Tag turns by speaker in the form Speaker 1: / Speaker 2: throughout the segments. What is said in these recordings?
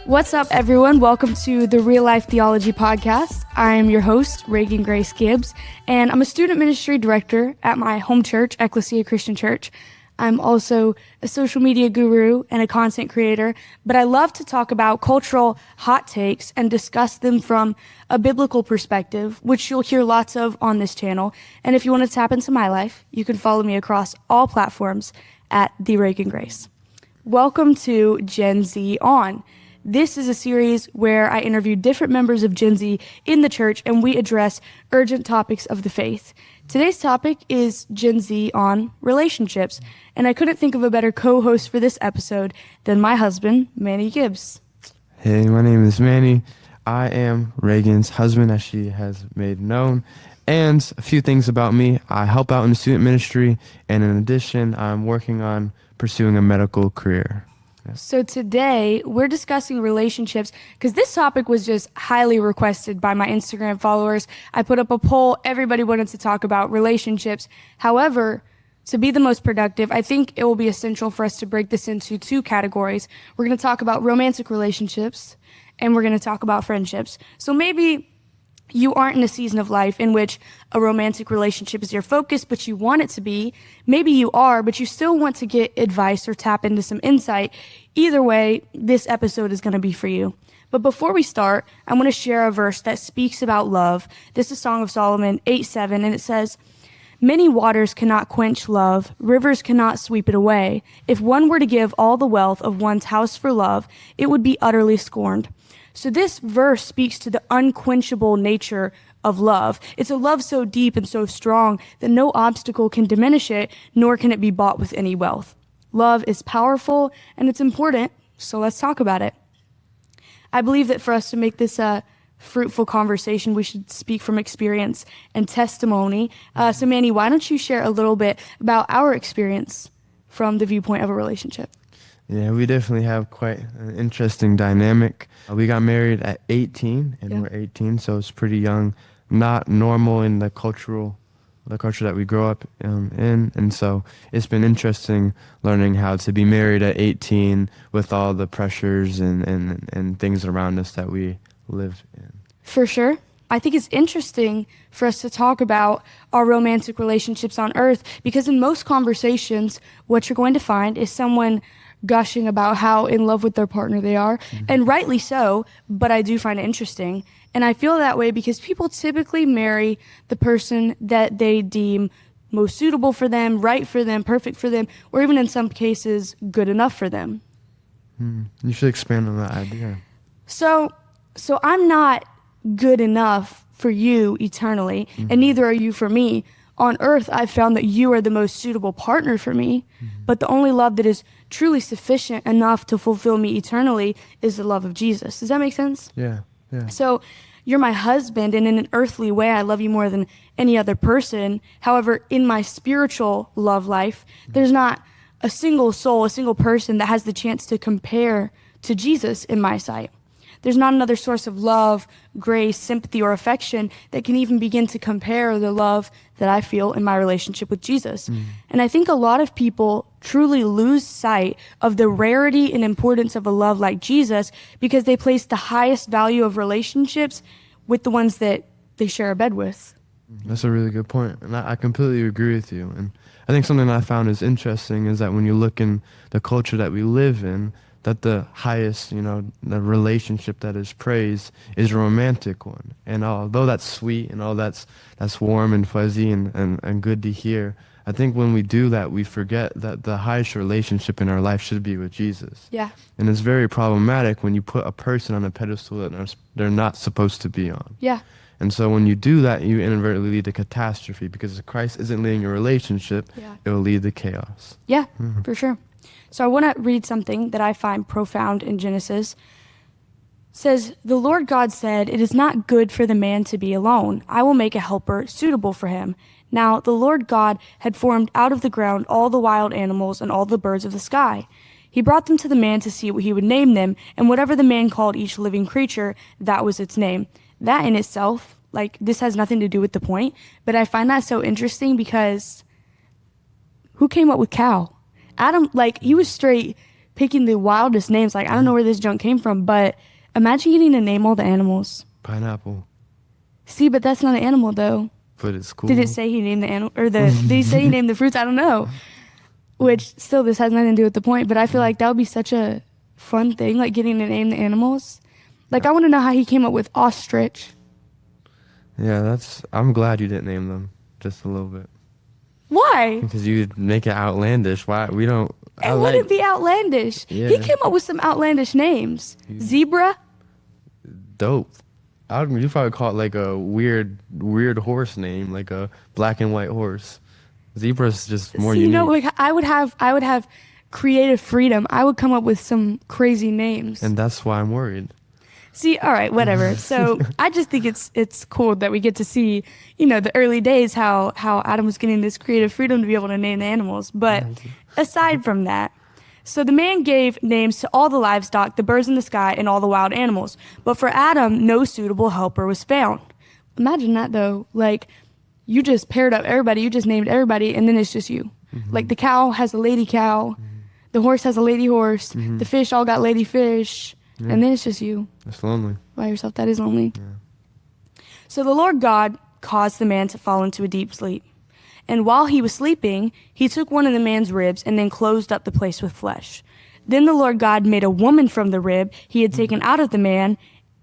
Speaker 1: What's up, everyone? Welcome to the Real Life Theology Podcast. I am your host, Regan Grace Gibbs, and I'm a student ministry director at my home church, Ecclesia Christian Church. I'm also a social media guru and a content creator, but I love to talk about cultural hot takes and discuss them from a biblical perspective, which you'll hear lots of on this channel. And if you want to tap into my life, you can follow me across all platforms at the Regan Grace. Welcome to GenZ On. This is a series where I interview different members of GenZ in the church, and we address urgent topics of the faith. Today's topic is GenZ on relationships, and I couldn't think of a better co-host for this episode than my husband, Manny Gibbs.
Speaker 2: Hey, my name is Manny. I am Regan's husband, as she has made known. And a few things about me: I help out in the student ministry, and in addition, I'm working on pursuing a medical career.
Speaker 1: So today we're discussing relationships because this topic was just highly requested by my Instagram followers. I put up a poll. Everybody wanted to talk about relationships. However, to be the most productive, I think it will be essential for us to break this into two categories. We're going to talk about romantic relationships and we're going to talk about friendships. So maybe you aren't in a season of life in which a romantic relationship is your focus, but you want it to be. Maybe you are, but you still want to get advice or tap into some insight. Either way, this episode is going to be for you. But before we start, I want to share a verse that speaks about love. This is Song of Solomon 8:7, and it says, "Many waters cannot quench love, rivers cannot sweep it away. If one were to give all the wealth of one's house for love, it would be utterly scorned." So this verse speaks to the unquenchable nature of love. It's a love so deep and so strong that no obstacle can diminish it, nor can it be bought with any wealth. Love is powerful and it's important, so let's talk about it. I believe that for us to make this a fruitful conversation, we should speak from experience and testimony. So Manny, why don't you share a little bit about our experience from the viewpoint of a relationship?
Speaker 2: Yeah, we definitely have quite an interesting dynamic. We got married at 18, and we're 18, so it's pretty young. Not normal in the culture that we grow up in, and so it's been interesting learning how to be married at 18 with all the pressures and things around us that we live in.
Speaker 1: For sure. I think it's interesting for us to talk about our romantic relationships on earth, because in most conversations, what you're going to find is someone gushing about how in love with their partner they are, and rightly so, but I do find it interesting. And I feel that way because people typically marry the person that they deem most suitable for them, right for them, perfect for them, or even in some cases, good enough for them.
Speaker 2: You should expand on that idea.
Speaker 1: So I'm not good enough for you eternally, and neither are you for me. On earth, I've found that you are the most suitable partner for me, but the only love that is truly sufficient enough to fulfill me eternally is the love of Jesus. Does that make sense?
Speaker 2: Yeah.
Speaker 1: So you're my husband, and in an earthly way, I love you more than any other person. However, in my spiritual love life, there's not a single soul, a single person that has the chance to compare to Jesus in my sight. There's not another source of love, grace, sympathy, or affection that can even begin to compare the love that I feel in my relationship with Jesus. And I think a lot of people truly lose sight of the rarity and importance of a love like Jesus because they place the highest value of relationships with the ones that they share a bed with.
Speaker 2: That's a really good point, and I completely agree with you. And I think something I found is interesting is that when you look in the culture that we live in, that the highest, the relationship that is praised is a romantic one. And although that's sweet and all that's warm and fuzzy and good to hear, I think when we do that, we forget that the highest relationship in our life should be with Jesus.
Speaker 1: Yeah.
Speaker 2: And it's very problematic when you put a person on a pedestal that they're not supposed to be on.
Speaker 1: Yeah.
Speaker 2: And so when you do that, you inadvertently lead to catastrophe, because if Christ isn't leading your relationship, it will lead to chaos.
Speaker 1: Yeah, for sure. So I want to read something that I find profound in Genesis. It says, "The Lord God said, 'It is not good for the man to be alone. I will make a helper suitable for him.' Now the Lord God had formed out of the ground all the wild animals and all the birds of the sky. He brought them to the man to see what he would name them, and whatever the man called each living creature, that was its name." That in itself, this has nothing to do with the point, but I find that so interesting because who came up with cow? Adam, he was straight picking the wildest names. Like, I don't know where this junk came from, but imagine getting to name all the animals.
Speaker 2: Pineapple.
Speaker 1: See, but that's not an animal, though.
Speaker 2: But it's cool.
Speaker 1: Did it say he named the animal, or did he say he named the fruits? I don't know. Which, still, this has nothing to do with the point, but I feel like that would be such a fun thing, like getting to name the animals. Like, I want to know how he came up with ostrich.
Speaker 2: Yeah, I'm glad you didn't name them just a little bit.
Speaker 1: Why?
Speaker 2: Because you'd make it outlandish. Why? We don't.
Speaker 1: It wouldn't be outlandish.
Speaker 2: Yeah.
Speaker 1: He came up with some outlandish names. Zebra?
Speaker 2: Dope. You'd probably call it like a weird horse name, like a black and white horse. Zebra's just more unique.
Speaker 1: Like I would have creative freedom. I would come up with some crazy names.
Speaker 2: And that's why I'm worried.
Speaker 1: See, all right, whatever. So I just think it's cool that we get to see, the early days how Adam was getting this creative freedom to be able to name the animals. But aside from that, so the man gave names to all the livestock, the birds in the sky, and all the wild animals. But for Adam, no suitable helper was found. Imagine that, though. Like, you just paired up everybody. You just named everybody, and then it's just you. Mm-hmm. Like, the cow has a lady cow. Mm-hmm. The horse has a lady horse. Mm-hmm. The fish all got lady fish. Yeah. And then it's just you.
Speaker 2: That's lonely.
Speaker 1: By yourself. That is lonely. Yeah. So the Lord God caused the man to fall into a deep sleep. And while he was sleeping, he took one of the man's ribs and then closed up the place with flesh. Then the Lord God made a woman from the rib he had taken out of the man,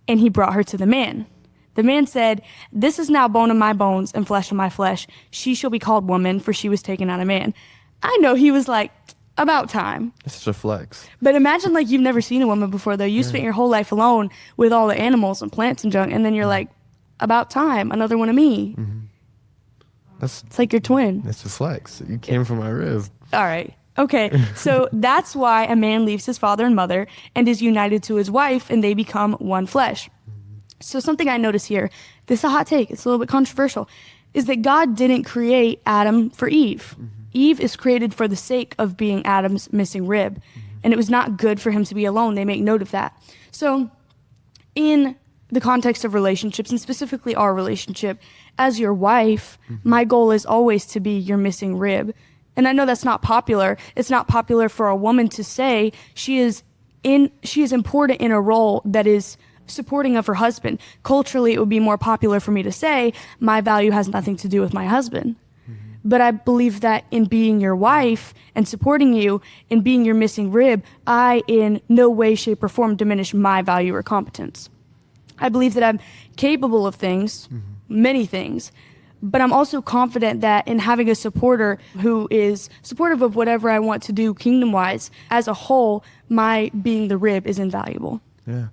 Speaker 1: and he brought her to the man. The man said, "This is now bone of my bones and flesh of my flesh. She shall be called woman, for she was taken out of man." I know he was like, about time.
Speaker 2: It's such a flex.
Speaker 1: But imagine like you've never seen a woman before, though. You spent your whole life alone with all the animals and plants and junk, and then you're like, about time, another one of me. Mm-hmm. It's like your twin.
Speaker 2: It's a flex. You came from my rib.
Speaker 1: All right. Okay. So that's why a man leaves his father and mother and is united to his wife, and they become one flesh. Mm-hmm. So something I notice here, this is a hot take, it's a little bit controversial, is that God didn't create Adam for Eve. Mm-hmm. Eve is created for the sake of being Adam's missing rib. Mm-hmm. And it was not good for him to be alone. They make note of that. So in the context of relationships, and specifically our relationship, as your wife, my goal is always to be your missing rib. And I know that's not popular. It's not popular for a woman to say she is important in a role that is supporting of her husband. Culturally, it would be more popular for me to say my value has nothing to do with my husband. But I believe that in being your wife and supporting you and being your missing rib, I in no way, shape, or form diminish my value or competence. I believe that I'm capable of things, many things, but I'm also confident that in having a supporter who is supportive of whatever I want to do kingdom-wise, as a whole, my being the rib is invaluable.
Speaker 2: Yeah,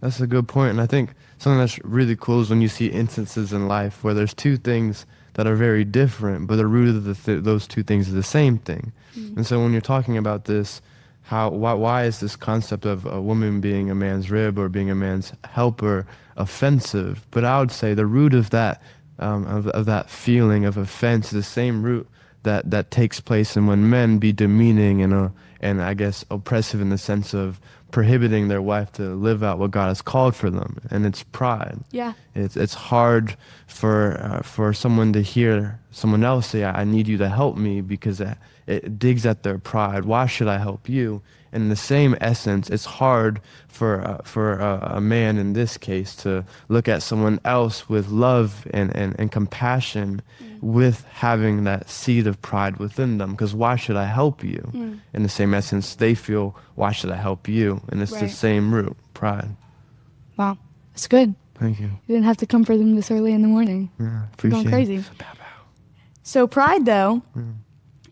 Speaker 2: that's a good point. And I think something that's really cool is when you see instances in life where there's two things that are very different, but the root of those two things is the same thing. Mm-hmm. And so when you're talking about this, why is this concept of a woman being a man's rib or being a man's helper offensive? But I would say the root of that of that feeling of offense is the same root that takes place in when men be demeaning and I guess oppressive in the sense of prohibiting their wife to live out what God has called for them, and it's pride.
Speaker 1: Yeah,
Speaker 2: it's hard for someone to hear someone else say, "I need you to help me," because it digs at their pride. Why should I help you? And in the same essence, it's hard for a man in this case to look at someone else with love and compassion, with having that seed of pride within them. Because why should I help you? In the same essence, they feel, why should I help you? And it's the same root, pride.
Speaker 1: Wow, that's good.
Speaker 2: Thank you.
Speaker 1: You didn't have to come for them this early in the morning.
Speaker 2: Yeah, appreciate
Speaker 1: going crazy.
Speaker 2: Bow, bow.
Speaker 1: So pride, though,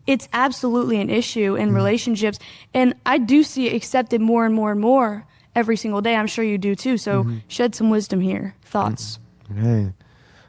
Speaker 1: it's absolutely an issue in relationships, and I do see it accepted more and more and more every single day. I'm sure you do too. So shed some wisdom here. Thoughts?
Speaker 2: Hey,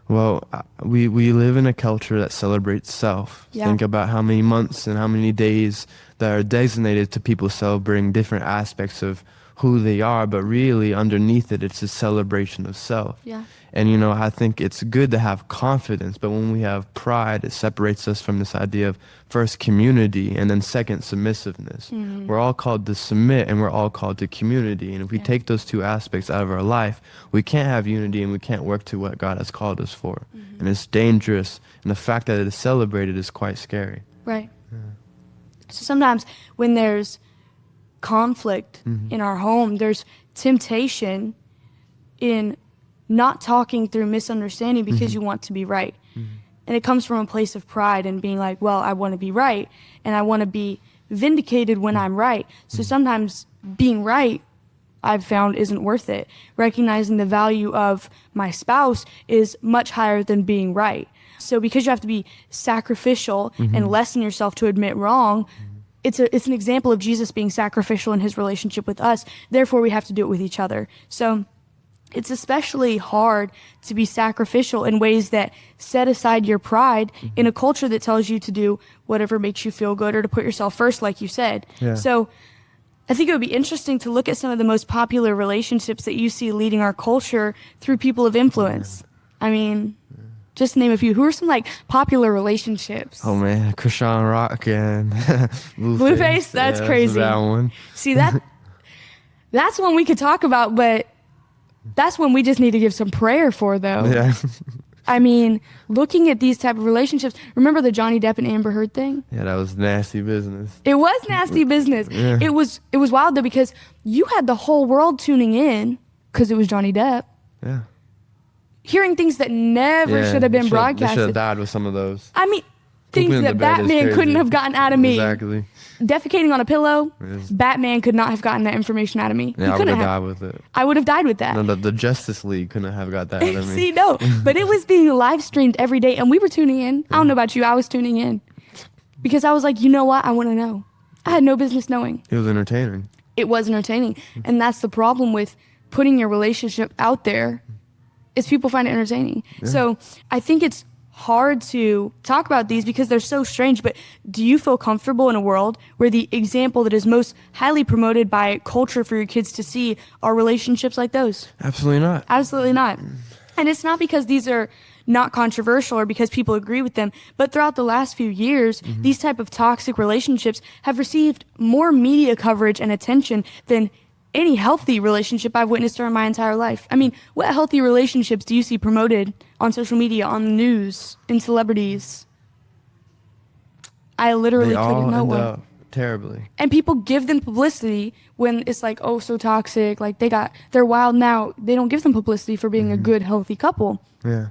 Speaker 2: well, we live in a culture that celebrates self.
Speaker 1: Yeah.
Speaker 2: Think about how many months and how many days that are designated to people celebrating different aspects of who they are, but really underneath it, it's a celebration of self.
Speaker 1: Yeah.
Speaker 2: And, I think it's good to have confidence, but when we have pride, it separates us from this idea of first community and then second submissiveness. We're all called to submit and we're all called to community. And if we take those two aspects out of our life, we can't have unity and we can't work to what God has called us for. And it's dangerous. And the fact that it is celebrated is quite scary.
Speaker 1: Right. Yeah. So sometimes when there's conflict in our home. There's temptation in not talking through misunderstanding because you want to be right. And it comes from a place of pride and being like, well, I want to be right and I want to be vindicated when I'm right. So sometimes being right, I've found, isn't worth it. Recognizing the value of my spouse is much higher than being right. So because you have to be sacrificial and lessen yourself to admit wrong, it's an example of Jesus being sacrificial in his relationship with us. Therefore, we have to do it with each other. So it's especially hard to be sacrificial in ways that set aside your pride in a culture that tells you to do whatever makes you feel good or to put yourself first, like you said.
Speaker 2: Yeah.
Speaker 1: So I think it would be interesting to look at some of the most popular relationships that you see leading our culture through people of influence. I mean, just to name a few. Who are some like popular relationships?
Speaker 2: Oh man, Krishan Rock and
Speaker 1: Blueface, that's crazy.
Speaker 2: That one.
Speaker 1: See, that's one we could talk about, but that's one we just need to give some prayer for, though.
Speaker 2: Yeah.
Speaker 1: I mean, looking at these type of relationships, remember the Johnny Depp and Amber Heard thing?
Speaker 2: Yeah, that was nasty business.
Speaker 1: It was nasty business.
Speaker 2: Yeah.
Speaker 1: It was wild, though, because you had the whole world tuning in because it was Johnny Depp,
Speaker 2: Yeah.
Speaker 1: hearing things that never should have been
Speaker 2: They should
Speaker 1: broadcasted.
Speaker 2: have died with some of those.
Speaker 1: I mean, things
Speaker 2: Pooping in
Speaker 1: that
Speaker 2: the bed is
Speaker 1: Batman
Speaker 2: crazy.
Speaker 1: couldn't have gotten out of me.
Speaker 2: Exactly.
Speaker 1: Defecating on a pillow,
Speaker 2: Yes.
Speaker 1: Batman could not have gotten that information out of me.
Speaker 2: Yeah,
Speaker 1: He
Speaker 2: I would
Speaker 1: couldn't
Speaker 2: have
Speaker 1: have.
Speaker 2: died with it.
Speaker 1: I would have died with that.
Speaker 2: No, the Justice League couldn't have got that out of me.
Speaker 1: See, no, but it was being live streamed every day, and we were tuning in. I don't know about you, I was tuning in because I was like, you know what? I want to know. I had no business knowing.
Speaker 2: It was entertaining.
Speaker 1: It was entertaining, and that's the problem with putting your relationship out there, is people find it entertaining. So I think it's hard to talk about these because they're so strange, but do you feel comfortable in a world where the example that is most highly promoted by culture for your kids to see are relationships like those?
Speaker 2: Absolutely not.
Speaker 1: Absolutely not. And it's not because these are not controversial or because people agree with them, but throughout the last few years, these type of toxic relationships have received more media coverage and attention than any healthy relationship I've witnessed during my entire life. I mean, what healthy relationships do you see promoted on social media, on the news, in celebrities? I literally
Speaker 2: They all
Speaker 1: couldn't know
Speaker 2: end
Speaker 1: one.
Speaker 2: up terribly.
Speaker 1: And people give them publicity when it's like, oh, so toxic. Like they're wild now. They don't give them publicity for being a good, healthy couple.
Speaker 2: Yeah.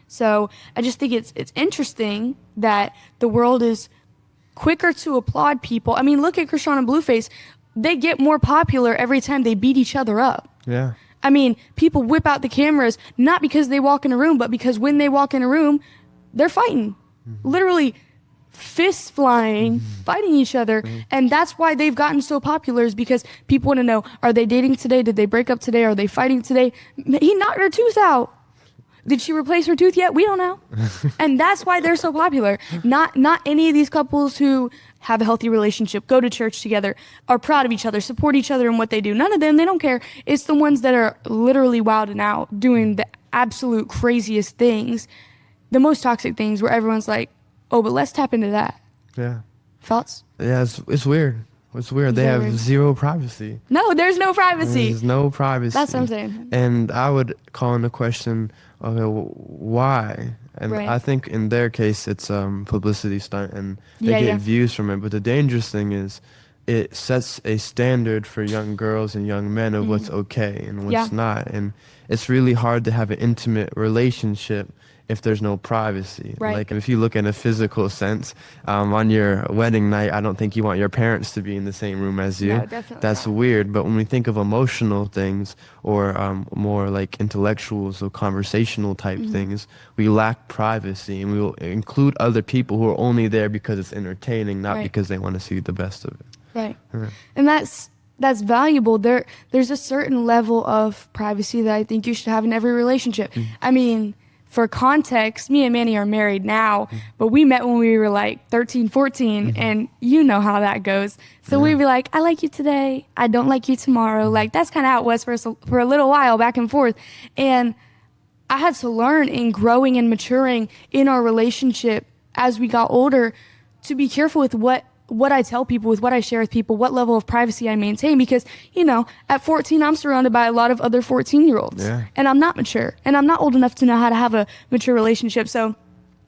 Speaker 1: So I just think it's interesting that the world is quicker to applaud people. I mean, look at Krishan and Blueface. They get more popular every time they beat each other up.
Speaker 2: Yeah.
Speaker 1: I mean, people whip out the cameras, not because they walk in a room, but because when they walk in a room, they're fighting. Literally fists flying, fighting each other. And that's why they've gotten so popular, is because people want to know, are they dating today? Did they break up today? Are they fighting today? He knocked her tooth out. Did she replace her tooth yet? We don't know. And that's why they're so popular. Not any of these couples who have a healthy relationship, go to church together, are proud of each other, support each other in what they do. None of them, they don't care. It's the ones that are literally wilding out, doing the absolute craziest things, the most toxic things, where everyone's like, oh, but let's tap into that.
Speaker 2: Yeah.
Speaker 1: Thoughts?
Speaker 2: Yeah, it's weird. It's weird. They
Speaker 1: Very
Speaker 2: have
Speaker 1: weird.
Speaker 2: zero privacy.
Speaker 1: No, there's no privacy.
Speaker 2: There's no privacy.
Speaker 1: That's what I'm saying.
Speaker 2: And I would call into question, okay, why? And
Speaker 1: Right.
Speaker 2: I think in their case, it's publicity stunt, and they
Speaker 1: Yeah,
Speaker 2: get
Speaker 1: yeah.
Speaker 2: views from it. But the dangerous thing is, it sets a standard for young girls and young men of what's okay and what's
Speaker 1: Yeah.
Speaker 2: not. And it's really hard to have an intimate relationship if there's no privacy.
Speaker 1: Right.
Speaker 2: Like if you look in a physical sense, on your wedding night, I don't think you want your parents to be in the same room as you.
Speaker 1: No, definitely
Speaker 2: That's
Speaker 1: not.
Speaker 2: weird. But when we think of emotional things or more like intellectual, so conversational type things, we lack privacy, and we will include other people who are only there because it's entertaining, not
Speaker 1: Right.
Speaker 2: because they want to see the best of it.
Speaker 1: Right.
Speaker 2: Yeah.
Speaker 1: And that's valuable. There's a certain level of privacy that I think you should have in every relationship. I mean, for context, me and Manny are married now, but we met when we were like 13, 14, and you know how that goes. So we'd be like, I like you today, I don't like you tomorrow. Like, that's kind of how it was for a little while, back and forth. And I had to learn in growing and maturing in our relationship as we got older to be careful with what I tell people, with what I share with people, what level of privacy I maintain, because, you know, at 14, I'm surrounded by a lot of other 14-year-olds,
Speaker 2: Yeah.
Speaker 1: and I'm not mature, and I'm not old enough to know how to have a mature relationship. So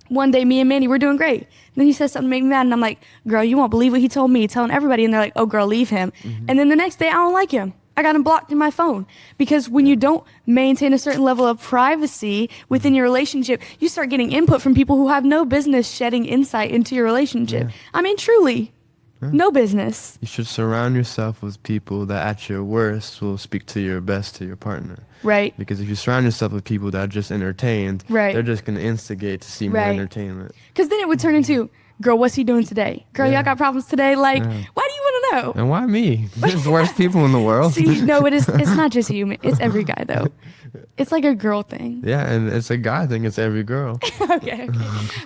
Speaker 1: One day, me and Manny, we're doing great. Then he says something to make me mad, and I'm like, girl, you won't believe what he told me, telling everybody. And they're like, oh, girl, leave him. And then the next day, I don't like him. I got him blocked in my phone. Because when you don't maintain a certain level of privacy within your relationship, you start getting input from people who have no business shedding insight into your relationship. I mean, truly, no business.
Speaker 2: You should surround yourself with people that at your worst will speak to your best to your partner.
Speaker 1: Right.
Speaker 2: Because if you surround yourself with people that are just entertained,
Speaker 1: Right.
Speaker 2: they're just going to instigate to see more
Speaker 1: Right.
Speaker 2: entertainment.
Speaker 1: Because then it would turn into, girl, what's he doing today? Girl,
Speaker 2: Yeah.
Speaker 1: y'all got problems today? Like,
Speaker 2: Yeah.
Speaker 1: why do you want to know?
Speaker 2: And why me? There's the worst people in the world.
Speaker 1: See, no, it's not just you. It's every guy, though. It's like a girl thing.
Speaker 2: Yeah, and it's a guy thing. It's every girl.
Speaker 1: Okay.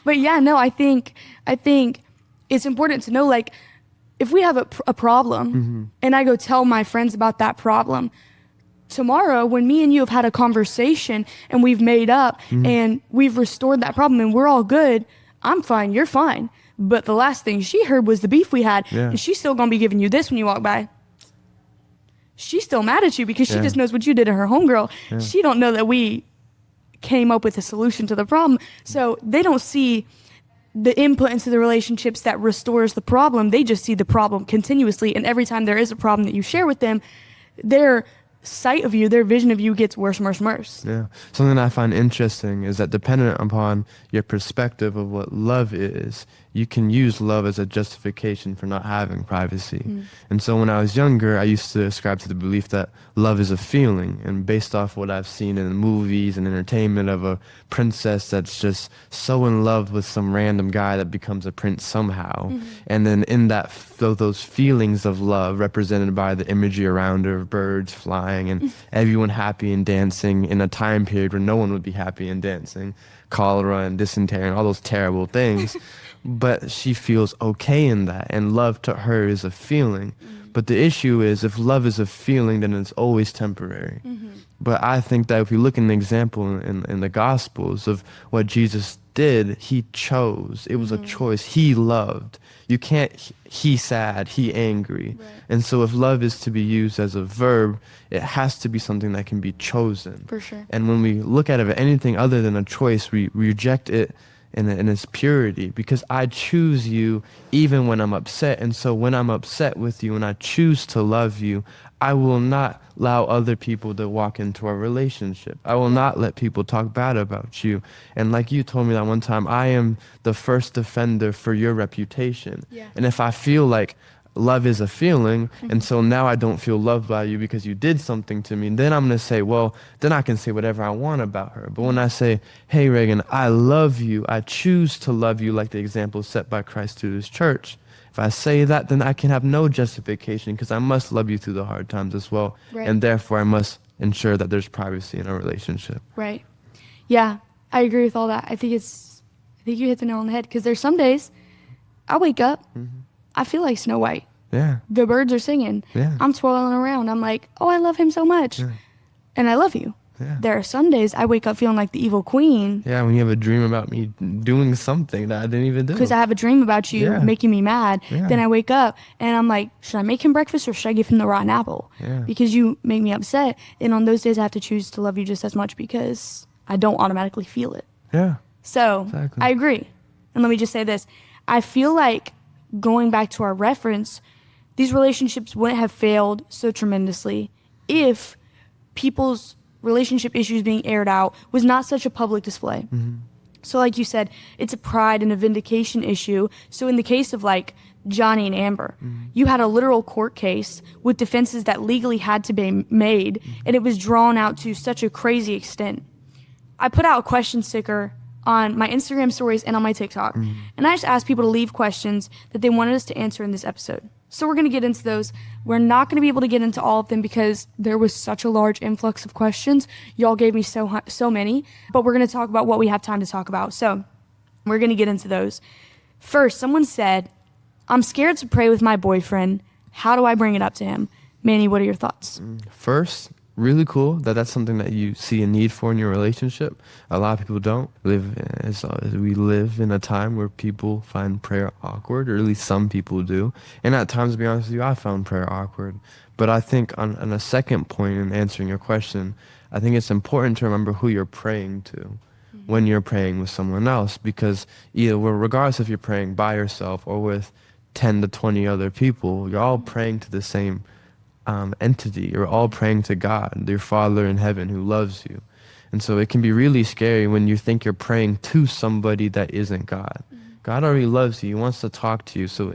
Speaker 1: But yeah, no, I think it's important to know, like, if we have a problem and I go tell my friends about that problem, tomorrow when me and you have had a conversation and we've made up and we've restored that problem and we're all good, I'm fine, you're fine. But the last thing she heard was the beef we had,
Speaker 2: Yeah.
Speaker 1: and she's still gonna be giving you this when you walk by. She's still mad at you because she
Speaker 2: Yeah.
Speaker 1: just knows what you did to her homegirl.
Speaker 2: Yeah.
Speaker 1: She don't know that we came up with a solution to the problem. So they don't see the input into the relationships that restores the problem. They just see the problem continuously. And every time there is a problem that you share with them, their sight of you, their vision of you gets worse and worse and worse.
Speaker 2: Yeah. Something I find interesting is that dependent upon your perspective of what love is, you can use love as a justification for not having privacy. And so when I was younger, I used to ascribe to the belief that love is a feeling. And based off what I've seen in movies and entertainment of a princess that's just so in love with some random guy that becomes a prince somehow. And then in that, those feelings of love represented by the imagery around her, of birds flying and everyone happy and dancing in a time period where no one would be happy and dancing, cholera and dysentery and all those terrible things. But she feels okay in that, and love to her is a feeling. But the issue is, if love is a feeling, then it's always temporary. But I think that if you look at an example in the Gospels of what Jesus did, he chose. It was a choice. He loved. You can't he sad, he angry.
Speaker 1: Right.
Speaker 2: And so if love is to be used as a verb, it has to be something that can be chosen.
Speaker 1: For sure.
Speaker 2: And when we look at it anything other than a choice, we reject it in its purity, because I choose you even when I'm upset. And so when I'm upset with you and I choose to love you, I will not allow other people to walk into our relationship. I will not let people talk bad about you. And like you told me that one time, I am the first defender for your reputation.
Speaker 1: Yeah.
Speaker 2: And if I feel like love is a feeling, and so now I don't feel loved by you because you did something to me, then I'm going to say, well, then I can say whatever I want about her. But when I say, hey, Regan, I love you, I choose to love you, like the example set by Christ to his church, if I say that, then I can have no justification, because I must love you through the hard times as well.
Speaker 1: Right.
Speaker 2: And therefore I must ensure that there's privacy in our relationship.
Speaker 1: Right. Yeah, I agree with all that. I think you hit the nail on the head, because there's some days I wake up, I feel like Snow White.
Speaker 2: Yeah.
Speaker 1: The birds are singing.
Speaker 2: Yeah.
Speaker 1: I'm twirling around. I'm like, oh, I love him so much.
Speaker 2: Yeah.
Speaker 1: And I love you.
Speaker 2: Yeah.
Speaker 1: There are some days I wake up feeling like the evil queen,
Speaker 2: Yeah, when you have a dream about me doing something that I didn't even do.
Speaker 1: because I have a dream about you
Speaker 2: Yeah.
Speaker 1: making me mad.
Speaker 2: Yeah.
Speaker 1: Then I wake up and I'm like, should I make him breakfast or should I give him the rotten apple?
Speaker 2: Yeah.
Speaker 1: Because you make me upset. And on those days I have to choose to love you just as much, because I don't automatically feel it.
Speaker 2: Yeah.
Speaker 1: So
Speaker 2: Exactly.
Speaker 1: I agree. And let me just say this. I feel like, going back to our reference, these relationships wouldn't have failed so tremendously if people's relationship issues being aired out was not such a public display. So like you said, it's a pride and a vindication issue. So in the case of like Johnny and Amber, you had a literal court case with defenses that legally had to be made, and it was drawn out to such a crazy extent. I put out a question sticker on my Instagram stories and on my TikTok, and I just asked people to leave questions that they wanted us to answer in this episode. So we're going to get into those. We're not going to be able to get into all of them because there was such a large influx of questions. Y'all gave me so many, but we're going to talk about what we have time to talk about. So we're going to get into those. First, someone said, I'm scared to pray with my boyfriend. How do I bring it up to him? Manny, what are your thoughts?
Speaker 2: First, really cool that that's something that you see a need for in your relationship. A lot of people don't. We live in a time where people find prayer awkward, or at least some people do. And at times, to be honest with you, I found prayer awkward. But I think on a second point in answering your question, I think it's important to remember who you're praying to. when you're praying with someone else, because regardless if you're praying by yourself or with 10 to 20 other people, you're all praying to the same entity. You're all praying to God, your Father in heaven who loves you. And so it can be really scary when you think you're praying to somebody that isn't God. God already loves you. He wants to talk to you. So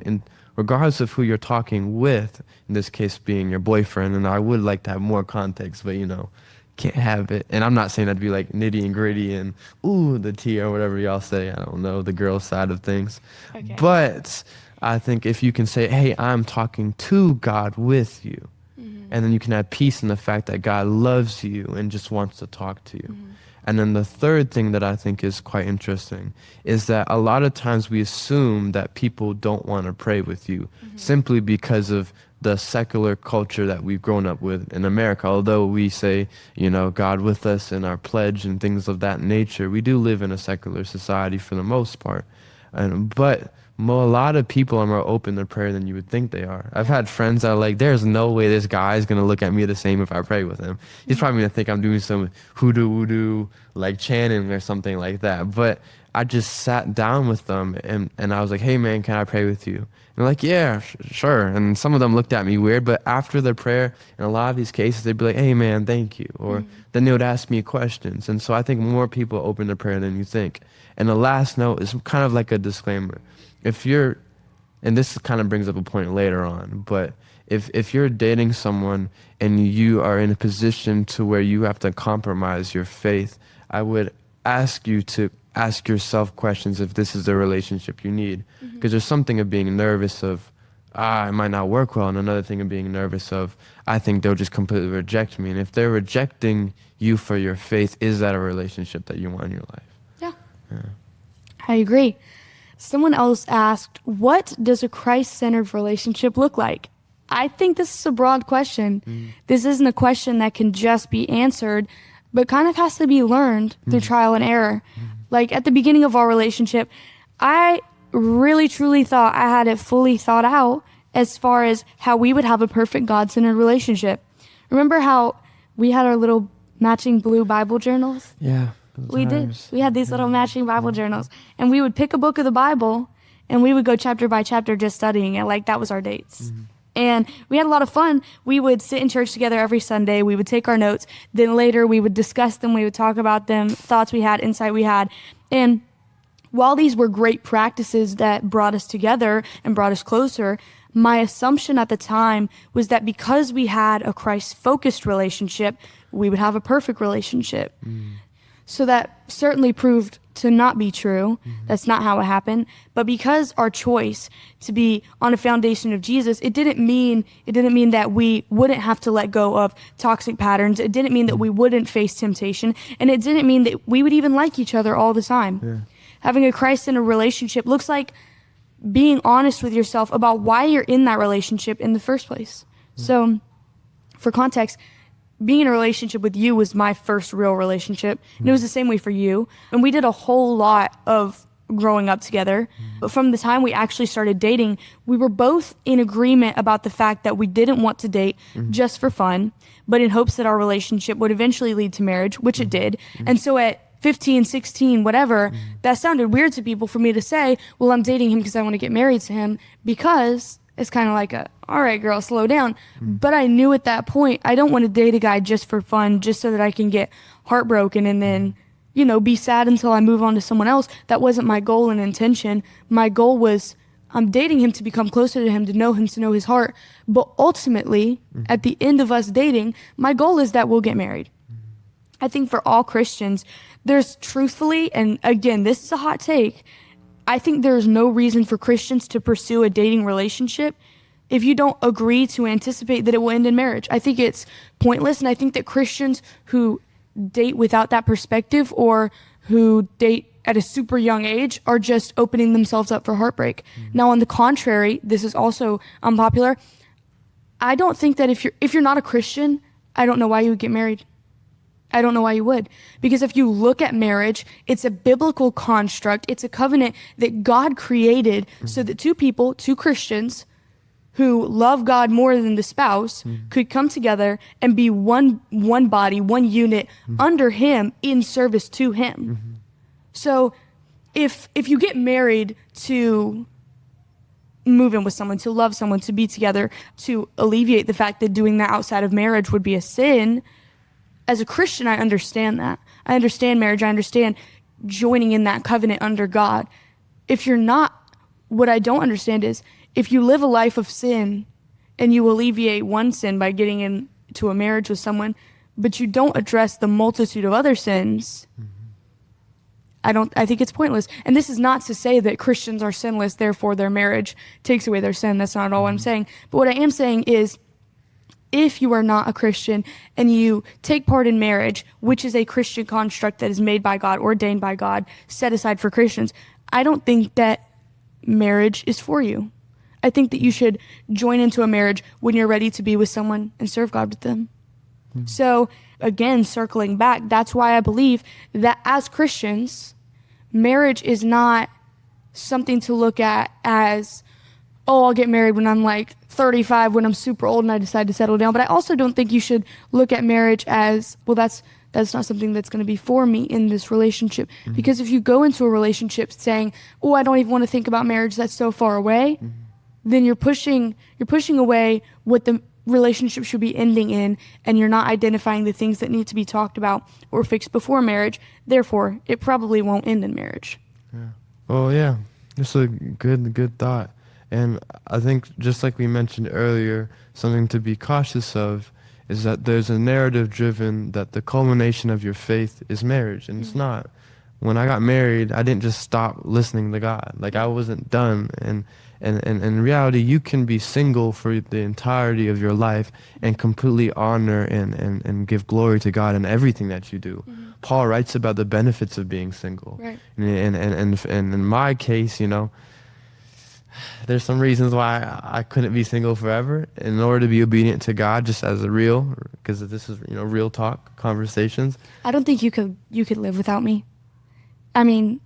Speaker 2: regardless of who you're talking with, in this case being your boyfriend, and I would like to have more context, but can't have it. And I'm not saying that to be like nitty and gritty and the tea or whatever y'all say. I don't know, the girl side of things. Okay. But I think if you can say, hey, I'm talking to God with you, and then you can have peace in the fact that God loves you and just wants to talk to you. And then the third thing that I think is quite interesting is that a lot of times we assume that people don't want to pray with you simply because of the secular culture that we've grown up with in America. Although we say, God with us in our pledge and things of that nature, we do live in a secular society for the most part. But a lot of people are more open to prayer than you would think they are. I've had friends that are like, there's no way this guy is going to look at me the same if I pray with him. He's probably going to think I'm doing some hoodoo, like chanting or something like that. But I just sat down with them and I was like, hey man, can I pray with you? And they're like, yeah, sure. And some of them looked at me weird, but after the prayer, in a lot of these cases, they'd be like, hey man, thank you. Or then they would ask me questions. And so I think more people open to prayer than you think. And the last note is kind of like a disclaimer. If you're, and this kind of brings up a point later on, but if you're dating someone and you are in a position to where you have to compromise your faith, I would ask you to ask yourself questions if this is the relationship you need. Because there's something of being nervous of, it might not work well, and another thing of being nervous of, I think they'll just completely reject me. And if they're rejecting you for your faith, is that a relationship that you want in your life?
Speaker 1: Yeah. I agree. Someone else asked, what does a Christ-centered relationship look like? I think this is a broad question. This isn't a question that can just be answered, but kind of has to be learned through trial and error. Like at the beginning of our relationship, I really truly thought I had it fully thought out as far as how we would have a perfect God-centered relationship. Remember how we had our little matching blue Bible journals?
Speaker 2: Yeah.
Speaker 1: We did. We had these little matching Bible journals, and we would pick a book of the Bible and we would go chapter by chapter just studying it. Like that was our dates. And we had a lot of fun. We would sit in church together every Sunday. We would take our notes. Then later we would discuss them. We would talk about them, thoughts we had, insight we had. And while these were great practices that brought us together and brought us closer, my assumption at the time was that because we had a Christ-focused relationship, we would have a perfect relationship. So that certainly proved to not be true. That's not how it happened. But because our choice to be on a foundation of Jesus, it didn't mean that we wouldn't have to let go of toxic patterns. It didn't mean that we wouldn't face temptation. And it didn't mean that we would even like each other all the time. Yeah. Having a Christ-centered relationship looks like being honest with yourself about why you're in that relationship in the first place. So for context, being in a relationship with you was my first real relationship, and it was the same way for you. And we did a whole lot of growing up together. But from the time we actually started dating, we were both in agreement about the fact that we didn't want to date just for fun, but in hopes that our relationship would eventually lead to marriage, which it did. And so at 15, 16, whatever, that sounded weird to people for me to say, well, I'm dating him because I want to get married to him, because it's kind of like all right, girl, slow down. But I knew at that point, I don't want to date a guy just for fun, just so that I can get heartbroken and then, be sad until I move on to someone else. That wasn't my goal and intention. My goal was, I'm dating him to become closer to him, to know his heart. But ultimately, at the end of us dating, my goal is that we'll get married. I think for all Christians, there's truthfully, and again, this is a hot take, I think there's no reason for Christians to pursue a dating relationship if you don't agree to anticipate that it will end in marriage. I think it's pointless, and I think that Christians who date without that perspective or who date at a super young age are just opening themselves up for heartbreak. Now, on the contrary, this is also unpopular. I don't think that if you're not a Christian, I don't know why you would get married. I don't know why you would. Because if you look at marriage, it's a biblical construct. It's a covenant that God created so that two Christians who love God more than the spouse could come together and be one body, one unit under him in service to him. So if you get married to move in with someone, to love someone, to be together, to alleviate the fact that doing that outside of marriage would be a sin, as a Christian, I understand that. I understand marriage. I understand joining in that covenant under God. If you're not, what I don't understand is if you live a life of sin and you alleviate one sin by getting into a marriage with someone, but you don't address the multitude of other sins, I think it's pointless. And this is not to say that Christians are sinless, therefore their marriage takes away their sin. That's not all I'm saying. But what I am saying is, if you are not a Christian and you take part in marriage, which is a Christian construct that is made by God, ordained by God, set aside for Christians, I don't think that marriage is for you. I think that you should join into a marriage when you're ready to be with someone and serve God with them. So again, circling back, that's why I believe that as Christians, marriage is not something to look at as, oh, I'll get married when I'm like 35, when I'm super old and I decide to settle down. But I also don't think you should look at marriage as, well, that's not something that's going to be for me in this relationship. Because if you go into a relationship saying, oh, I don't even want to think about marriage, that's so far away, then you're pushing away what the relationship should be ending in, and you're not identifying the things that need to be talked about or fixed before marriage. Therefore, it probably won't end in marriage.
Speaker 2: Yeah. Well, yeah, just a good thought. And I think just like we mentioned earlier, something to be cautious of is that there's a narrative driven that the culmination of your faith is marriage, and it's not. When I got married, I didn't just stop listening to God. Like, I wasn't done. And in reality, you can be single for the entirety of your life and completely honor and give glory to God in everything that you do. Paul writes about the benefits of being single.
Speaker 1: Right.
Speaker 2: And in my case, you know, there's some reasons why I couldn't be single forever. In order to be obedient to God, just as a real, because this is, you know, real talk conversations.
Speaker 1: I don't think you could live without me. I mean,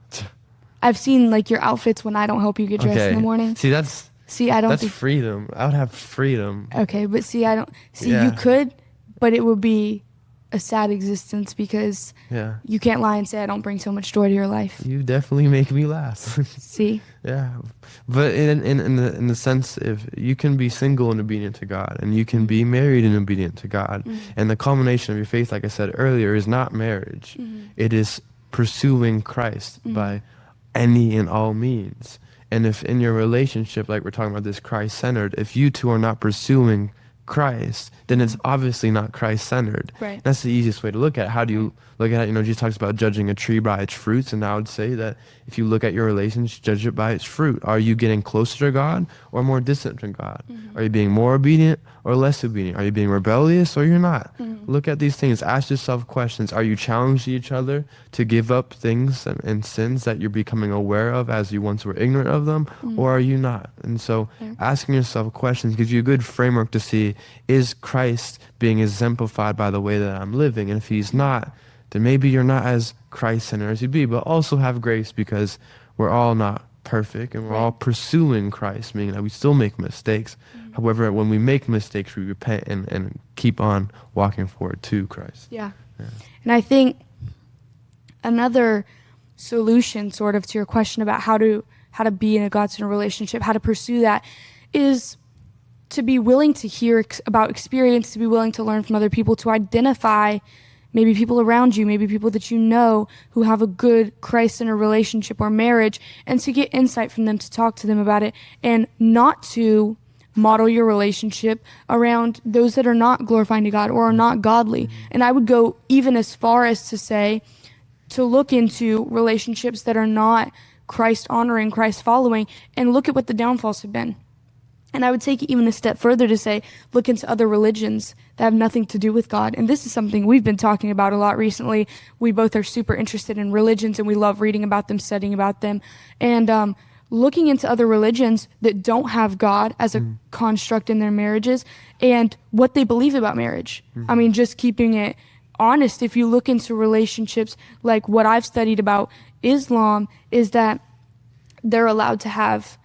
Speaker 1: I've seen like your outfits when I don't help you get dressed in the morning.
Speaker 2: See, I don't
Speaker 1: that's
Speaker 2: think freedom. I would have freedom.
Speaker 1: Okay, but you could, but it would be a sad existence because you can't lie and say I don't bring so much joy to your life.
Speaker 2: You definitely make me laugh.
Speaker 1: See?
Speaker 2: Yeah. But in the sense, if you can be single and obedient to God, and you can be married and obedient to God, and the culmination of your faith, like I said earlier, is not marriage. It is pursuing Christ by any and all means. And if in your relationship, like we're talking about this Christ-centered, if you two are not pursuing Christ, then it's obviously not Christ-centered.
Speaker 1: Right.
Speaker 2: That's the easiest way to look at it. How do you look at it? You know, Jesus talks about judging a tree by its fruits, and I would say that if you look at your relationship, judge it by its fruit. Are you getting closer to God or more distant from God? Are you being more obedient or less obedient? Are you being rebellious or you're not? Look at these things. Ask yourself questions. Are you challenging each other to give up things and sins that you're becoming aware of as you once were ignorant of them, or are you not? And so asking yourself questions gives you a good framework to see, is Christ being exemplified by the way that I'm living? And if he's not, then maybe you're not as Christ-centered as you be, but also have grace because we're all not perfect and we're all pursuing Christ, meaning that we still make mistakes. However, when we make mistakes, we repent and keep on walking forward to Christ.
Speaker 1: Yeah. And I think another solution sort of to your question about how to be in a God-centered relationship, how to pursue that, is to be willing to hear about experience, to be willing to learn from other people, to identify maybe people around you, maybe people that you know who have a good Christ-centered relationship or marriage, and to get insight from them, to talk to them about it, and not to model your relationship around those that are not glorifying to God or are not godly. And I would go even as far as to say, to look into relationships that are not Christ-honoring, Christ-following, and look at what the downfalls have been. And I would take it even a step further to say, look into other religions that have nothing to do with God. And this is something we've been talking about a lot recently. We both are super interested in religions, and we love reading about them, studying about them. And looking into other religions that don't have God as a construct in their marriages and what they believe about marriage. I mean, just keeping it honest, if you look into relationships, like what I've studied about Islam, is that they're allowed to have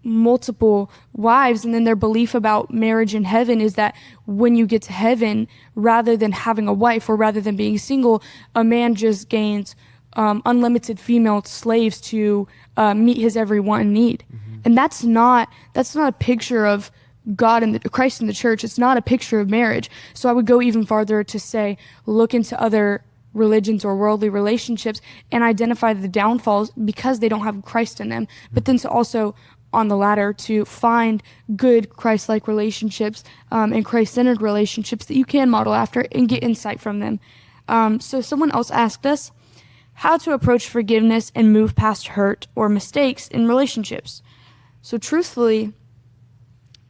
Speaker 1: multiple wives, and then their belief about marriage in heaven is that when you get to heaven, rather than having a wife or rather than being single, a man just gains unlimited female slaves to meet his every want and need. And that's not a picture of God and Christ in the church. It's not a picture of marriage. So I would go even farther to say, look into other religions or worldly relationships and identify the downfalls because they don't have Christ in them. But then to also, on the ladder, to find good Christ-like relationships and Christ-centered relationships that you can model after and get insight from them. So someone else asked us how to approach forgiveness and move past hurt or mistakes in relationships. So truthfully,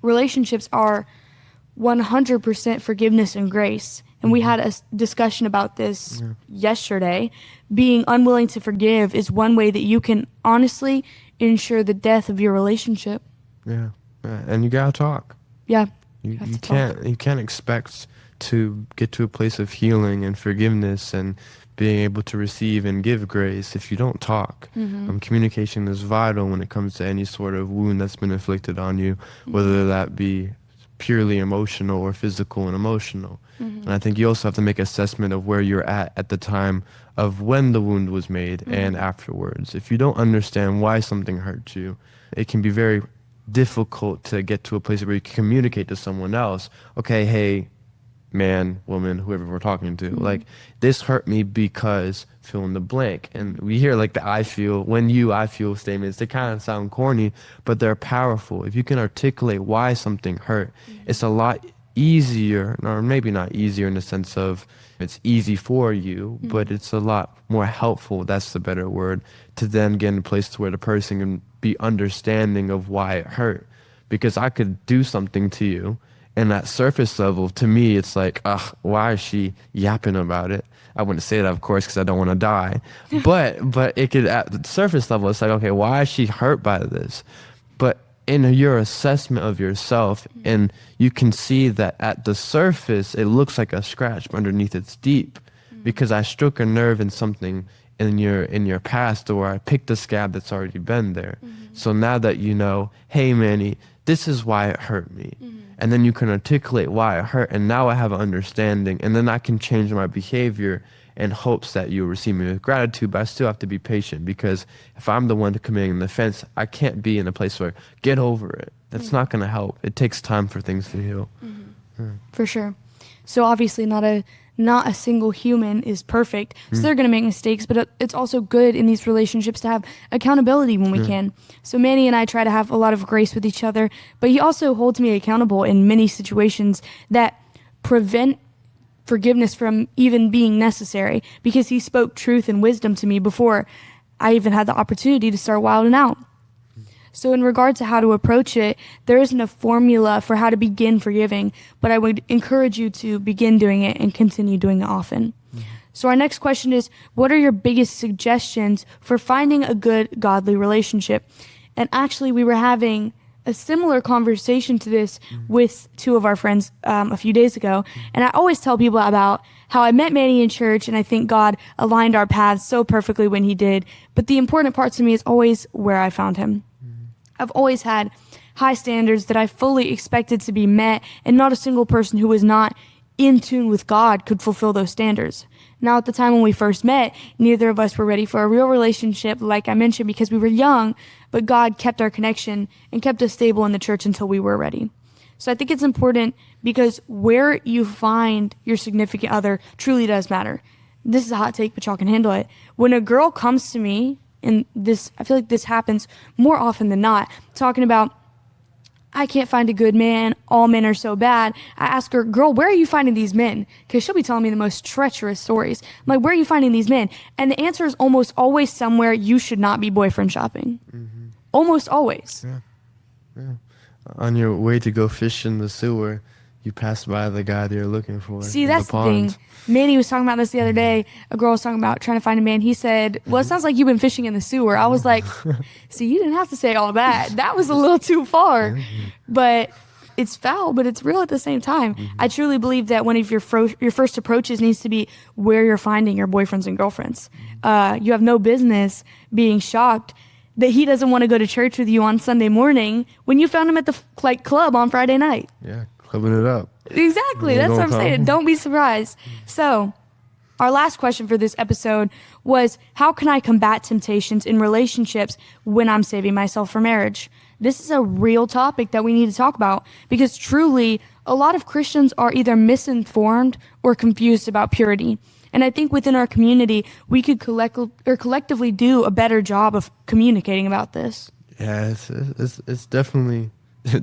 Speaker 1: relationships are 100% forgiveness and grace. And we had a discussion about this yesterday. Being unwilling to forgive is one way that you can honestly ensure the death of your relationship.
Speaker 2: Yeah. And you gotta talk.
Speaker 1: Yeah.
Speaker 2: You can't expect to get to a place of healing and forgiveness and being able to receive and give grace if you don't talk. Communication is vital when it comes to any sort of wound that's been inflicted on you, whether that be purely emotional or physical and emotional. And I think you also have to make assessment of where you're at the time of when the wound was made and afterwards. If you don't understand why something hurt you, it can be very difficult to get to a place where you can communicate to someone else, okay, hey, man, woman, whoever we're talking to, like, this hurt me because fill in the blank. And we hear like the I feel statements. They kind of sound corny, but they're powerful. If you can articulate why something hurt, it's a lot easier, or maybe not easier in the sense of it's easy for you, but it's a lot more helpful, that's the better word, to then get in a place to where the person can be understanding of why it hurt. Because I could do something to you, and at surface level, to me, it's like, ugh, why is she yapping about it? I wouldn't say that, of course, because I don't want to die. But it could, at the surface level, it's like, okay, why is she hurt by this? But in your assessment of yourself, and you can see that at the surface, it looks like a scratch, but underneath it's deep. Because I struck a nerve in something in your past, or I picked a scab that's already been there. So now that you know, hey, Manny, this is why it hurt me. And then you can articulate why it hurt, and now I have an understanding, and then I can change my behavior in hopes that you receive me with gratitude, but I still have to be patient, because if I'm the one committing the offense, I can't be in a place where, get over it. That's not going to help. It takes time for things to heal.
Speaker 1: For sure. So obviously not a single human is perfect. So they're going to make mistakes, but it's also good in these relationships to have accountability when we can. So Manny and I try to have a lot of grace with each other, but he also holds me accountable in many situations that prevent forgiveness from even being necessary, because he spoke truth and wisdom to me before I even had the opportunity to start wilding out. So in regard to how to approach it, there isn't a formula for how to begin forgiving, but I would encourage you to begin doing it and continue doing it often. So our next question is, what are your biggest suggestions for finding a good, godly relationship? And actually, we were having a similar conversation to this with two of our friends a few days ago. And I always tell people about how I met Manny in church, and I think God aligned our paths so perfectly when he did. But the important part to me is always where I found him. I've always had high standards that I fully expected to be met, and not a single person who was not in tune with God could fulfill those standards. Now, at the time when we first met, neither of us were ready for a real relationship, like I mentioned, because we were young, but God kept our connection and kept us stable in the church until we were ready. So I think it's important, because where you find your significant other truly does matter. This is a hot take, but y'all can handle it. When a girl comes to me, and this, I feel like this happens more often than not, talking about, I can't find a good man, all men are so bad. I ask her, girl, where are you finding these men? Because she'll be telling me the most treacherous stories. I'm like, where are you finding these men? And the answer is almost always somewhere you should not be boyfriend shopping. Almost always.
Speaker 2: Yeah. On your way to go fish in the sewer, you pass by the guy that you're looking for.
Speaker 1: See, that's the thing. Manny was talking about this the other day. A girl was talking about trying to find a man. He said, well, it sounds like you've been fishing in the sewer. I was like, see, you didn't have to say all that. That was a little too far. But it's foul, but it's real at the same time. I truly believe that one of your first approaches needs to be where you're finding your boyfriends and girlfriends. You have no business being shocked that he doesn't want to go to church with you on Sunday morning when you found him at the club on Friday night.
Speaker 2: Yeah, clubbing it up.
Speaker 1: Exactly. That's what I'm saying. Don't be surprised. So Our last question for this episode was, how can I combat temptations in relationships when I'm saving myself for marriage? This is a real topic that we need to talk about because truly a lot of Christians are either misinformed or confused about purity. And I think within our community, we could collectively do a better job of communicating about this.
Speaker 2: Yeah, it's definitely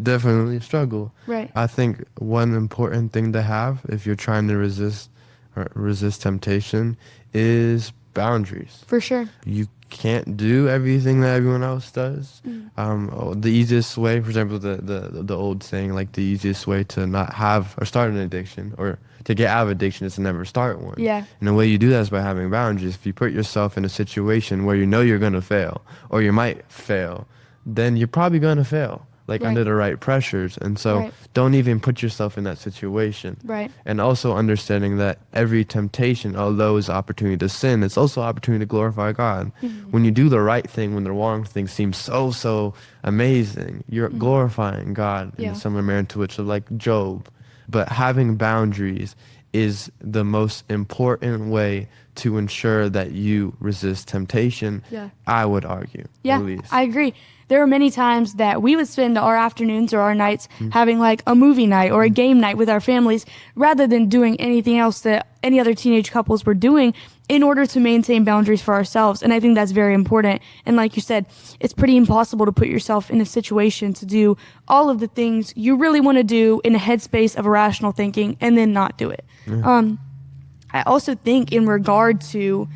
Speaker 2: definitely a struggle.
Speaker 1: Right.
Speaker 2: I think one important thing to have if you're trying to resist temptation is boundaries.
Speaker 1: For sure.
Speaker 2: You can't do everything that everyone else does. The easiest way, for example, the old saying, like the easiest way to not have or start an addiction or to get out of addiction is to never start one.
Speaker 1: Yeah.
Speaker 2: And the way you do that is by having boundaries. If you put yourself in a situation where you know you're going to fail or you might fail, then you're probably going to fail. Like under the right pressures. And so don't even put yourself in that situation.
Speaker 1: Right.
Speaker 2: And also understanding that every temptation, although is an opportunity to sin, it's also an opportunity to glorify God. When you do the right thing, when the wrong thing seems so amazing, you're glorifying God in a similar manner to which, like Job. But having boundaries is the most important way to ensure that you resist temptation, I would argue.
Speaker 1: Yeah,
Speaker 2: at least.
Speaker 1: I agree. There were many times that we would spend our afternoons or our nights having like a movie night or a game night with our families rather than doing anything else that any other teenage couples were doing in order to maintain boundaries for ourselves. And I think that's very important. And like you said, it's pretty impossible to put yourself in a situation to do all of the things you really want to do in a headspace of irrational thinking and then not do it. I also think in regard to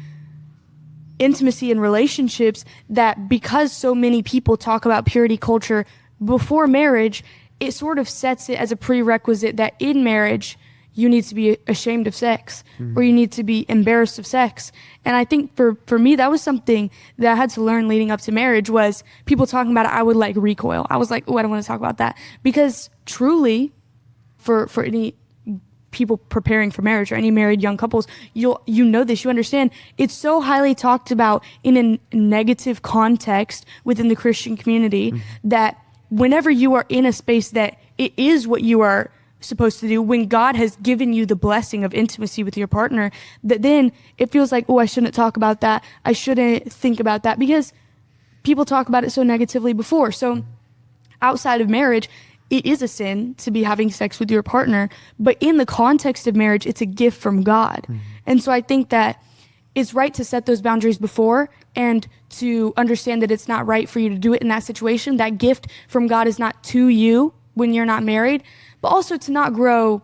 Speaker 1: intimacy and relationships that because so many people talk about purity culture before marriage, it sort of sets it as a prerequisite that in marriage, you need to be ashamed of sex or you need to be embarrassed of sex. And I think for me, that was something that I had to learn leading up to marriage was people talking about it, I would like recoil. I was like, oh, I don't want to talk about that. Because truly, for any people preparing for marriage or any married young couples, you know this, you understand, it's so highly talked about in a negative context within the Christian community that whenever you are in a space that it is what you are supposed to do, when God has given you the blessing of intimacy with your partner, that then it feels like, oh, I shouldn't talk about that. I shouldn't think about that because people talk about it so negatively before. So outside of marriage, it is a sin to be having sex with your partner, but in the context of marriage, it's a gift from God. And so I think that it's right to set those boundaries before and to understand that it's not right for you to do it in that situation. That gift from God is not to you when you're not married, but also to not grow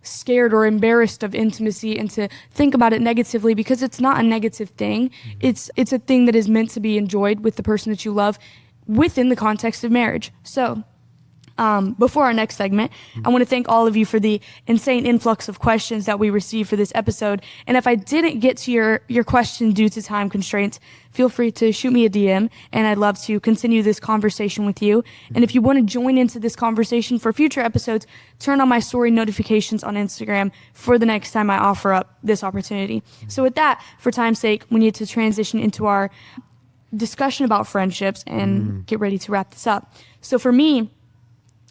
Speaker 1: scared or embarrassed of intimacy and to think about it negatively because it's not a negative thing. It's a thing that is meant to be enjoyed with the person that you love within the context of marriage. So before our next segment, I want to thank all of you for the insane influx of questions that we received for this episode. And if I didn't get to your question due to time constraints, feel free to shoot me a DM, and I'd love to continue this conversation with you. And if you want to join into this conversation for future episodes, turn on my story notifications on Instagram for the next time I offer up this opportunity. So with that, for time's sake, we need to transition into our discussion about friendships and get ready to wrap this up. So for me,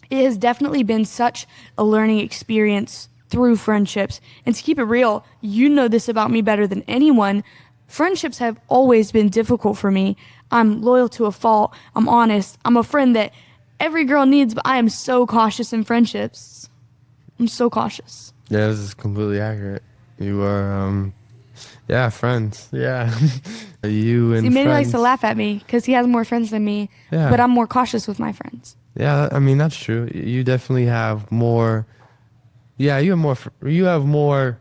Speaker 1: it has definitely been such a learning experience through friendships. And to keep it real, you know this about me better than anyone. Friendships have always been difficult for me. I'm loyal to a fault. I'm honest. I'm a friend that every girl needs, but I am so cautious in friendships. I'm so cautious.
Speaker 2: Yeah, this is completely accurate. You are, friends. Yeah. You and
Speaker 1: See, Manny likes
Speaker 2: friends.
Speaker 1: to laugh at me because he has more friends than me, but I'm more cautious with my friends.
Speaker 2: Yeah, I mean, that's true. You definitely have more. Yeah, you have more.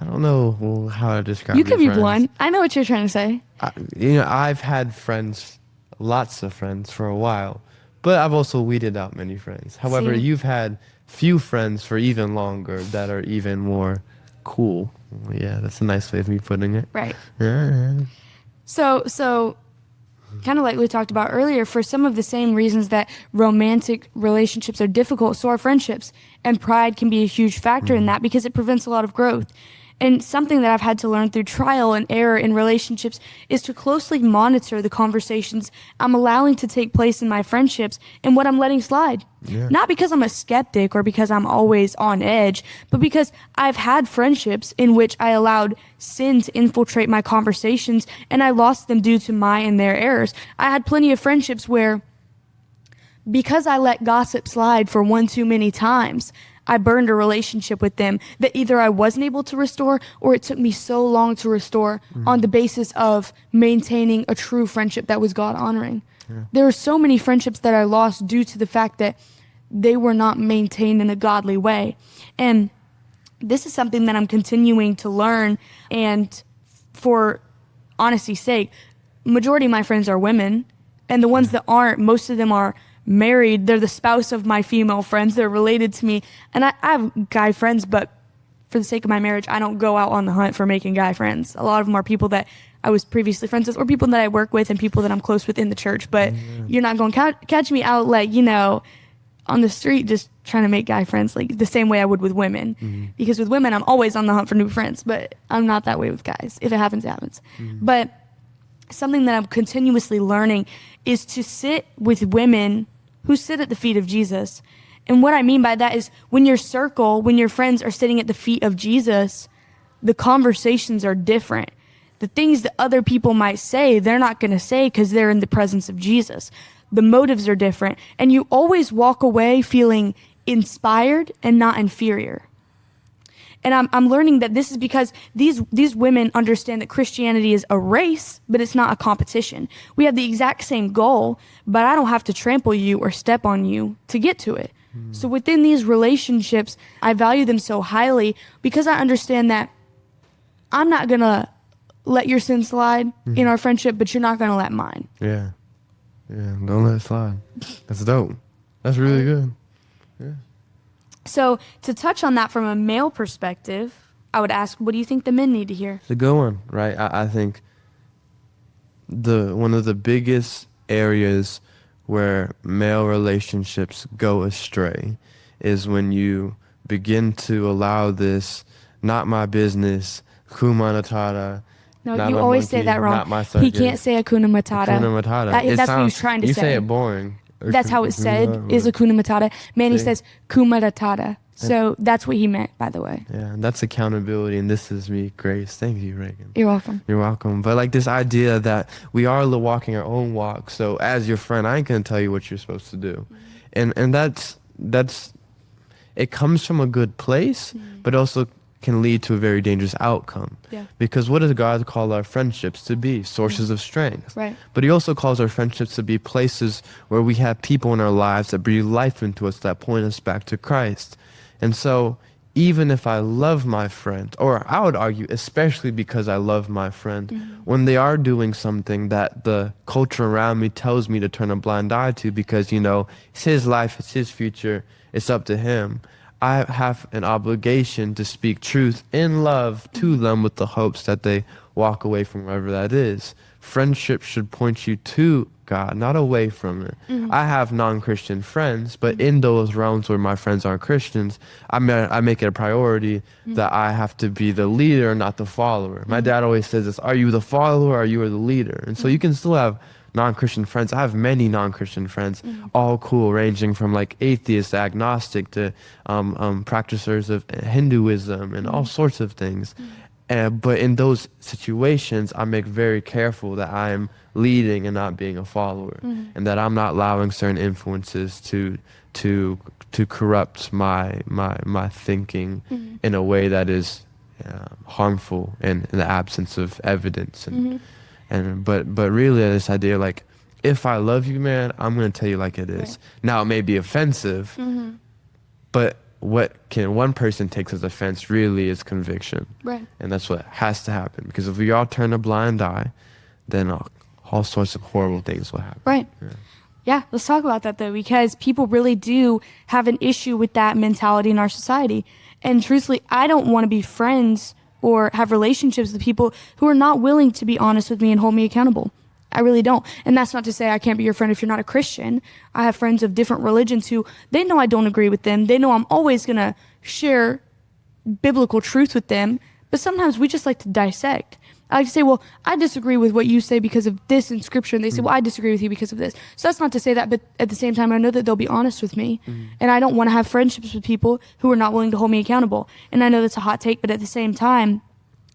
Speaker 2: I don't know how to describe
Speaker 1: You can be
Speaker 2: friends.
Speaker 1: blunt. I know what you're trying to say.
Speaker 2: I've had friends, lots of friends for a while, but I've also weeded out many friends. However,
Speaker 1: See?
Speaker 2: you've had few friends for even longer that are even more cool. Yeah, that's a nice way of me putting it.
Speaker 1: Right.
Speaker 2: Yeah.
Speaker 1: So kind of like we talked about earlier, for some of the same reasons that romantic relationships are difficult, so are friendships. And pride can be a huge factor in that because it prevents a lot of growth. And something that I've had to learn through trial and error in relationships is to closely monitor the conversations I'm allowing to take place in my friendships and what I'm letting slide.
Speaker 2: Yeah.
Speaker 1: Not because I'm a skeptic or because I'm always on edge, but because I've had friendships in which I allowed sin to infiltrate my conversations and I lost them due to my and their errors. I had plenty of friendships where, because I let gossip slide for one too many times, I burned a relationship with them that either I wasn't able to restore or it took me so long to restore on the basis of maintaining a true friendship that was God honoring. Yeah. There are so many friendships that I lost due to the fact that they were not maintained in a godly way. And this is something that I'm continuing to learn. And for honesty's sake, majority of my friends are women, and the ones that aren't, most of them are married. They're the spouse of my female friends. They're related to me. And I have guy friends, but for the sake of my marriage, I don't go out on the hunt for making guy friends. A lot of them are people that I was previously friends with or people that I work with and people that I'm close with in the church. But you're not going to catch me out like, on the street just trying to make guy friends like the same way I would with women. Because with women, I'm always on the hunt for new friends. But I'm not that way with guys. If it happens, it happens. But something that I'm continuously learning is to sit with women who sit at the feet of Jesus. And what I mean by that is when your friends are sitting at the feet of Jesus, the conversations are different. The things that other people might say, they're not going to say because they're in the presence of Jesus. The motives are different. And you always walk away feeling inspired and not inferior. And I'm learning that this is because these women understand that Christianity is a race, but it's not a competition. We have the exact same goal, but I don't have to trample you or step on you to get to it. So within these relationships, I value them so highly because I understand that I'm not going to let your sin slide in our friendship, but you're not going to let mine.
Speaker 2: Yeah. Don't let it slide. That's dope. That's really good. Yeah.
Speaker 1: So to touch on that from a male perspective, I would ask, what do you think the men need to hear?
Speaker 2: It's a good one, right? I think one of the biggest areas where male relationships go astray is when you begin to allow this not my business, Hakuna Matata.
Speaker 1: No, you always say that wrong. He can't say Hakuna Matata.
Speaker 2: Hakuna Matata.
Speaker 1: That's what he was trying to say.
Speaker 2: You say it boring.
Speaker 1: That's how it's said, is Hakuna Matata. Manny says Kuma Matata. So that's what he meant, by the way.
Speaker 2: Yeah, and that's accountability, and this is me, Grace. Thank you, Regan.
Speaker 1: You're welcome.
Speaker 2: You're welcome. But like this idea that we are walking our own walk, so as your friend, I ain't gonna tell you what you're supposed to do. And that's it comes from a good place, but also can lead to a very dangerous outcome. Yeah. Because what does God call our friendships to be? Sources of strength.
Speaker 1: Right.
Speaker 2: But he also calls our friendships to be places where we have people in our lives that breathe life into us, that point us back to Christ. And so even if I love my friend, or I would argue especially because I love my friend, when they are doing something that the culture around me tells me to turn a blind eye to because, it's his life, it's his future, it's up to him, I have an obligation to speak truth in love to them with the hopes that they walk away from wherever that is. Friendship should point you to God, not away from it. I have non-Christian friends, but in those realms where my friends aren't Christians, I make it a priority that I have to be the leader, not the follower. My dad always says this, are you the follower or are you the leader? And so you can still have non-Christian friends. I have many non-Christian friends, all cool, ranging from like atheist, agnostic to practitioners of Hinduism and all sorts of things. But in those situations, I make very careful that I am leading and not being a follower, and that I'm not allowing certain influences to corrupt my thinking in a way that is harmful in the absence of evidence. But really this idea like, if I love you, man, I'm gonna tell you like it is. Right. Now it may be offensive, but what one person takes as offense really is conviction. Right. And that's what has to happen, because if we all turn a blind eye, then all sorts of horrible things will happen.
Speaker 1: Right. Yeah, let's talk about that though, because people really do have an issue with that mentality in our society. And truthfully, I don't want to be friends or have relationships with people who are not willing to be honest with me and hold me accountable. I really don't. And that's not to say I can't be your friend if you're not a Christian. I have friends of different religions who, they know I don't agree with them. They know I'm always going to share biblical truth with them, But sometimes we just like to dissect. I like to say, well, I disagree with what you say because of this in scripture. And they say, well, I disagree with you because of this. So that's not to say that, but at the same time, I know that they'll be honest with me. And I don't want to have friendships with people who are not willing to hold me accountable. And I know that's a hot take, but at the same time,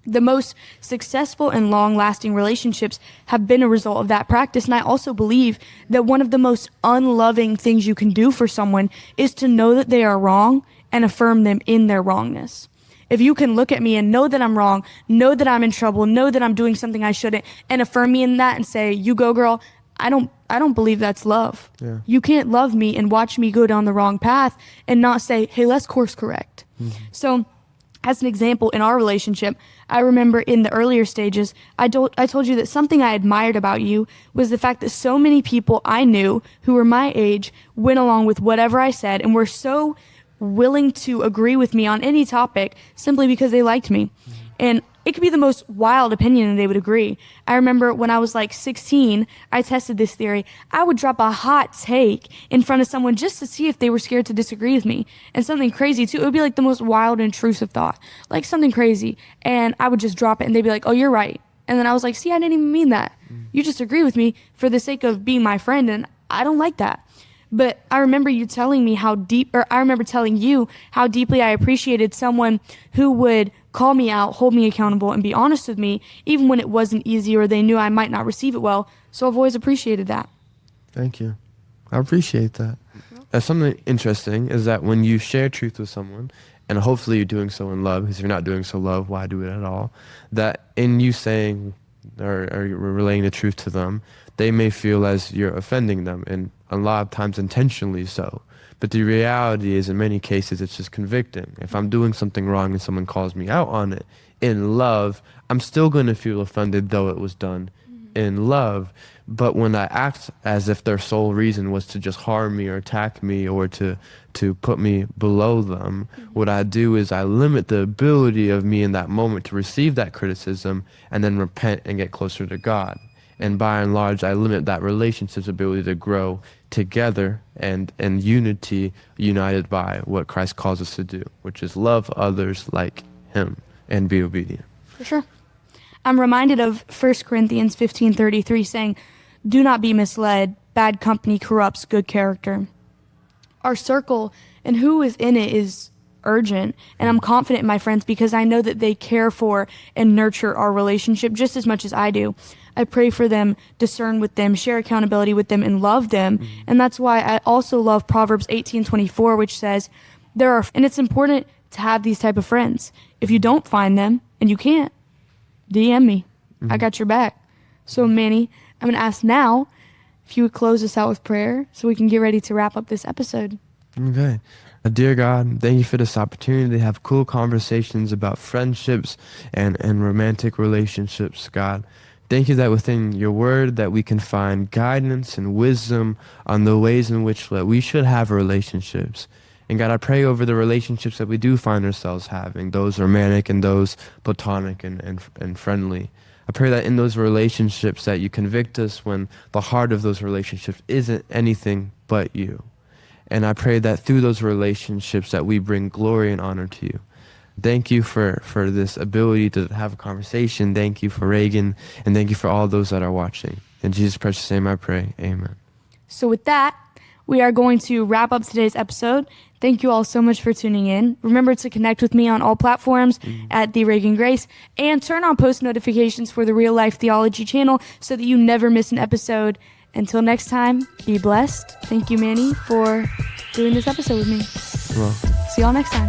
Speaker 1: the most successful and long-lasting relationships have been a result of that practice. And I also believe that one of the most unloving things you can do for someone is to know that they are wrong and affirm them in their wrongness. If you can look at me and know that I'm wrong, know that I'm in trouble, know that I'm doing something I shouldn't, and affirm me in that and say, you go, girl, I don't believe that's love.
Speaker 2: Yeah.
Speaker 1: You can't love me and watch me go down the wrong path and not say, hey, let's course correct. So as an example, in our relationship, I remember in the earlier stages, I told you that something I admired about you was the fact that so many people I knew who were my age went along with whatever I said and were so willing to agree with me on any topic simply because they liked me. And it could be the most wild opinion and they would agree. I remember when I was like 16, I tested this theory. I would drop a hot take in front of someone just to see if they were scared to disagree with me. And something crazy too. It would be like the most wild, intrusive thought, like something crazy. And I would just drop it and they'd be like, oh, you're right. And then I was like, see, I didn't even mean that. You just agree with me for the sake of being my friend. And I don't like that. But I remember you telling me I remember telling you how deeply I appreciated someone who would call me out, hold me accountable, and be honest with me, even when it wasn't easy or they knew I might not receive it well. So I've always appreciated that.
Speaker 2: Thank you. I appreciate that. That's something interesting is that when you share truth with someone, and hopefully you're doing so in love, because if you're not doing so in love, why do it at all? That in you saying or relaying the truth to them, they may feel as you're offending them, and a lot of times intentionally so. But the reality is, in many cases, it's just convicting. If I'm doing something wrong and someone calls me out on it in love, I'm still going to feel offended, though it was done in love. But when I act as if their sole reason was to just harm me or attack me or to put me below them, what I do is I limit the ability of me in that moment to receive that criticism and then repent and get closer to God. And by and large, I limit that relationship's ability to grow together and in unity, united by what Christ calls us to do, which is love others like him and be obedient.
Speaker 1: For sure. I'm reminded of 1 Corinthians 15:33 saying, do not be misled. Bad company corrupts good character. Our circle and who is in it is urgent, and I'm confident in my friends because I know that they care for and nurture our relationship just as much as I do. I pray for them, discern with them, share accountability with them, and love them. And that's why I also love Proverbs 18:24, which says, and it's important to have these type of friends. If you don't find them, and you can't, DM me. I got your back. So Manny, I'm going to ask now if you would close us out with prayer so we can get ready to wrap up this episode.
Speaker 2: Okay. Dear God, thank you for this opportunity to have cool conversations about friendships and romantic relationships, God. Thank you that within your word that we can find guidance and wisdom on the ways in which we should have relationships. And God, I pray over the relationships that we do find ourselves having, those romantic and those platonic and friendly. I pray that in those relationships that you convict us when the heart of those relationships isn't anything but you. And I pray that through those relationships that we bring glory and honor to you. Thank you for this ability to have a conversation. Thank you for Regan, and thank you for all those that are watching. In Jesus' precious name I pray, amen.
Speaker 1: So with that, we are going to wrap up today's episode. Thank you all so much for tuning in. Remember to connect with me on all platforms at the Regan Grace, and turn on post notifications for the Real Life Theology channel so that you never miss an episode. Until next time, be blessed. Thank you, Manny, for doing this episode with me.
Speaker 2: Well,
Speaker 1: see y'all next time.